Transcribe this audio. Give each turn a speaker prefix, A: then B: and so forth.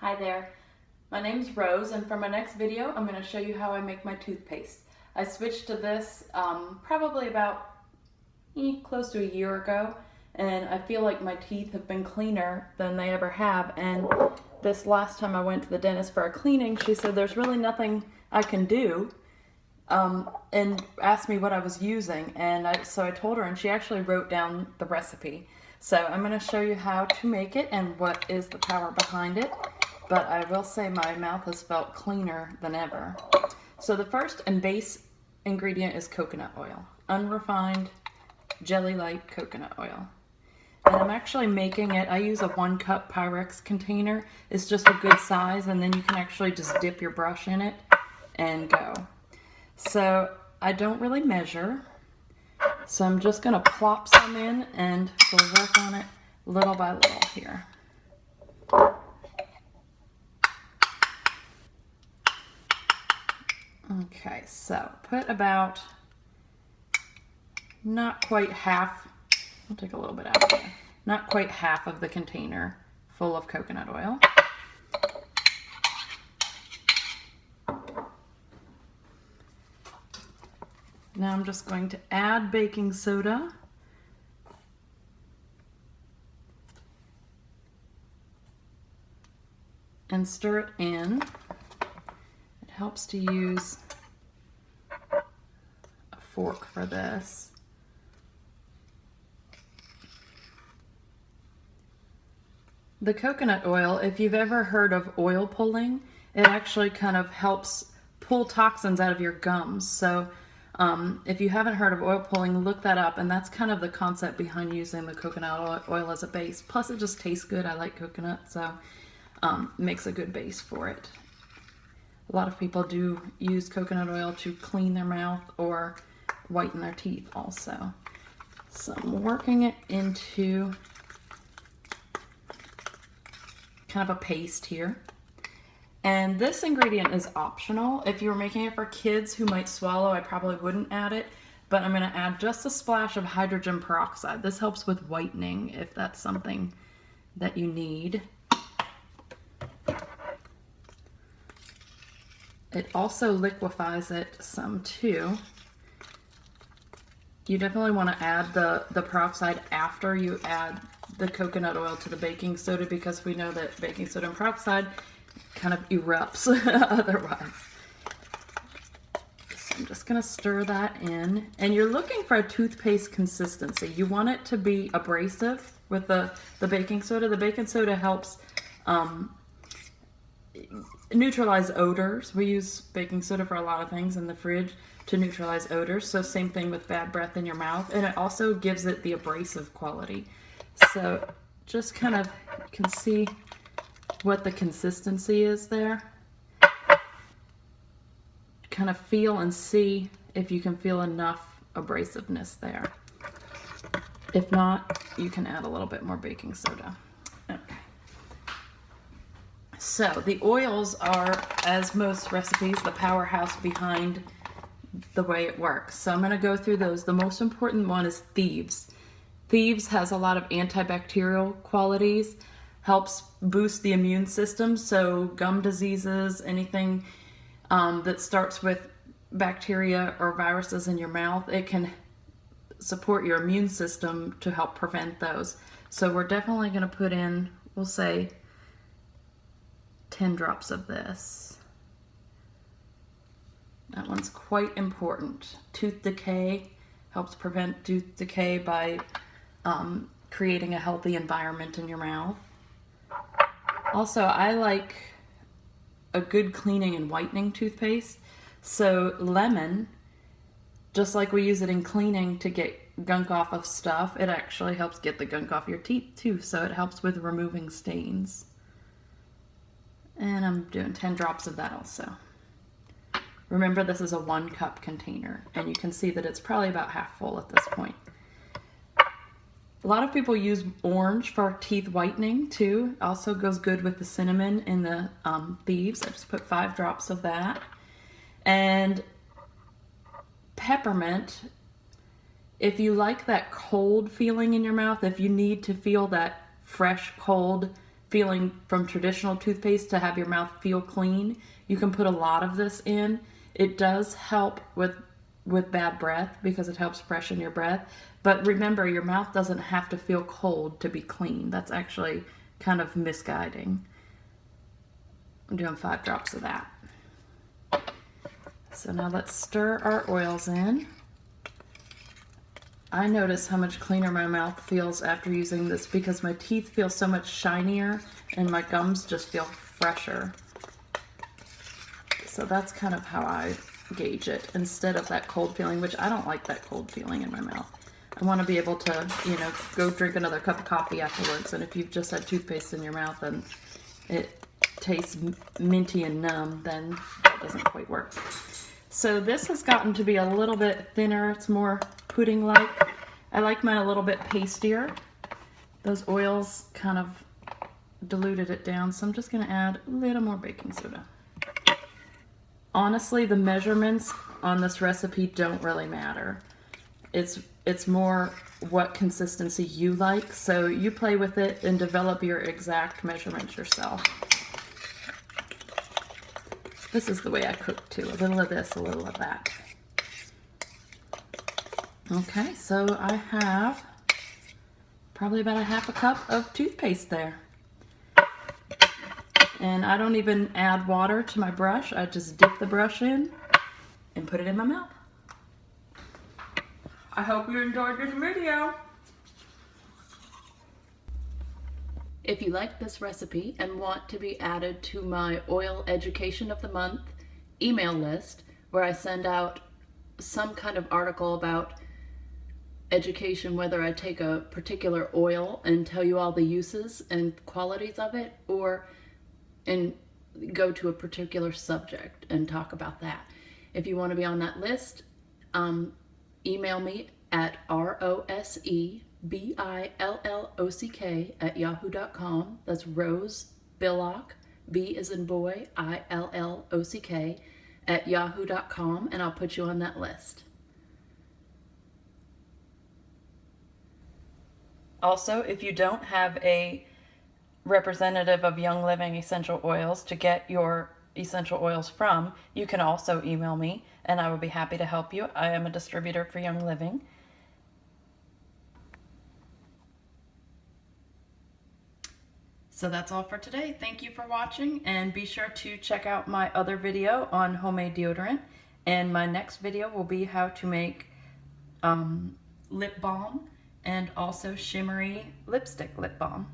A: Hi there, my name's Rose, and for my next video I'm going to show you how I make my toothpaste. I switched to this probably about close to a year ago, and I feel like my teeth have been cleaner than they ever have. And this last time I went to the dentist for a cleaning, she said there's really nothing I can do, and asked me what I was using, and so I told her, and she actually wrote down the recipe. So I'm going to show you how to make it and what is the power behind it. But I will say my mouth has felt cleaner than ever. So the first and base ingredient is coconut oil, unrefined jelly-like coconut oil. And I'm actually making it, I use a 1 cup Pyrex container. It's just a good size, and then you can actually just dip your brush in it and go. So I don't really measure. So I'm just gonna plop some in and we'll work on it little by little here. Okay, so put about not quite half, I'll take a little bit out of there, not quite half of the container full of coconut oil. Now I'm just going to add baking soda. And stir it in. It helps to use a fork for this. The coconut oil, if you've ever heard of oil pulling, it actually kind of helps pull toxins out of your gums. So if you haven't heard of oil pulling, look that up, and that's kind of the concept behind using the coconut oil as a base. Plus it just tastes good. I like coconut, so makes a good base for it. A lot of people do use coconut oil to clean their mouth or whiten their teeth also. So I'm working it into kind of a paste here. And this ingredient is optional. If you were making it for kids who might swallow, I probably wouldn't add it, but I'm gonna add just a splash of hydrogen peroxide. This helps with whitening if that's something that you need. It also liquefies it some too. You definitely want to add the peroxide after you add the coconut oil to the baking soda, because we know that baking soda and peroxide kind of erupts otherwise. So I'm just going to stir that in. And you're looking for a toothpaste consistency. You want it to be abrasive with the baking soda. The baking soda helps neutralize odors. We use baking soda for a lot of things in the fridge to neutralize odors. So same thing with bad breath in your mouth. And it also gives it the abrasive quality. So just kind of, you can see what the consistency is there. Kind of feel and see if you can feel enough abrasiveness there. If not, you can add a little bit more baking soda. Okay. So the oils are, as most recipes, the powerhouse behind the way it works. So I'm going to go through those. The most important one is Thieves. Thieves has a lot of antibacterial qualities, helps boost the immune system. So gum diseases, anything that starts with bacteria or viruses in your mouth, it can support your immune system to help prevent those. So we're definitely going to put in, we'll say, 10 drops of this. That one's quite important. Tooth decay, helps prevent tooth decay by creating a healthy environment in your mouth. Also, I like a good cleaning and whitening toothpaste. So lemon, just like we use it in cleaning to get gunk off of stuff, it actually helps get the gunk off your teeth too. So it helps with removing stains. And I'm doing 10 drops of that also. Remember, this is a 1 cup container, and you can see that it's probably about half full at this point. A lot of people use orange for teeth whitening too. Also goes good with the cinnamon in the Thieves. I just put 5 drops of that. And peppermint, if you like that cold feeling in your mouth, if you need to feel that fresh, cold feeling from traditional toothpaste to have your mouth feel clean, you can put a lot of this in. It does help with bad breath because it helps freshen your breath. But remember, your mouth doesn't have to feel cold to be clean. That's actually kind of misguiding. I'm doing 5 drops of that. So now let's stir our oils in. I notice how much cleaner my mouth feels after using this because my teeth feel so much shinier and my gums just feel fresher. So that's kind of how I gauge it, instead of that cold feeling, which I don't like that cold feeling in my mouth. I want to be able to, you know, go drink another cup of coffee afterwards, and if you've just had toothpaste in your mouth and it tastes minty and numb, then that doesn't quite work. So this has gotten to be a little bit thinner. It's more pudding-like. I like mine a little bit pastier. Those oils kind of diluted it down, so I'm just going to add a little more baking soda. Honestly, the measurements on this recipe don't really matter. It's more what consistency you like, so you play with it and develop your exact measurements yourself. This is the way I cook too. A little of this, a little of that. Okay, so I have probably about a half a cup of toothpaste there. And I don't even add water to my brush. I just dip the brush in and put it in my mouth. I hope you enjoyed this video. If you like this recipe and want to be added to my Oil Education of the Month email list, where I send out some kind of article about education, whether I take a particular oil and tell you all the uses and qualities of it, or and go to a particular subject and talk about that. If you want to be on that list, email me at rosebillock@yahoo.com. That's Rose Billock, B as in boy, ILLOCK, @yahoo.com, and I'll put you on that list. Also, if you don't have a representative of Young Living essential oils to get your essential oils from, you can also email me and I will be happy to help you. I am a distributor for Young Living. So that's all for today. Thank you for watching, and be sure to check out my other video on homemade deodorant, and my next video will be how to make lip balm and also shimmery lipstick lip balm.